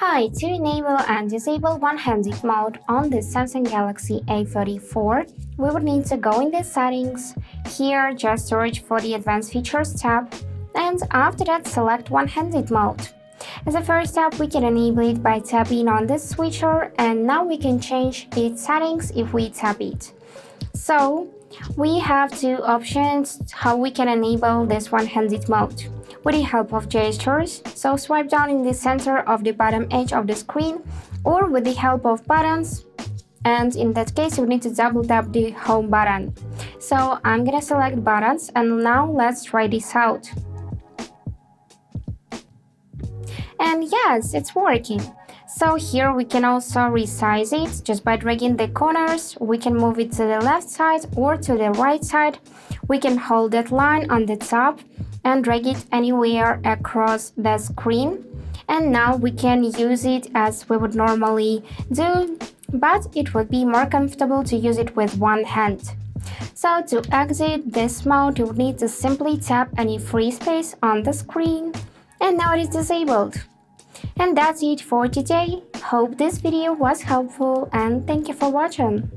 Hi, to enable and disable one-handed mode on the Samsung Galaxy A34, we would need to go in the settings. Here, just search for the advanced features tab, and after that select one-handed mode. As a first step, we can enable it by tapping on this switcher, and now we can change its settings if we tap it. So, we have two options how we can enable this one-handed mode. With the help of gestures, so swipe down in the center of the bottom edge of the screen, or with the help of buttons, and in that case you need to double tap the home button. So I'm gonna select buttons, and now let's try this out. And yes, it's working. So here we can also resize it just by dragging the corners. We can move it to the left side or to the right side. We can hold that line on the top and drag it anywhere across the screen. And now we can use it as we would normally do, but it would be more comfortable to use it with one hand. So to exit this mode, you would need to simply tap any free space on the screen, and now it is disabled. And that's it for today. Hope this video was helpful, and thank you for watching.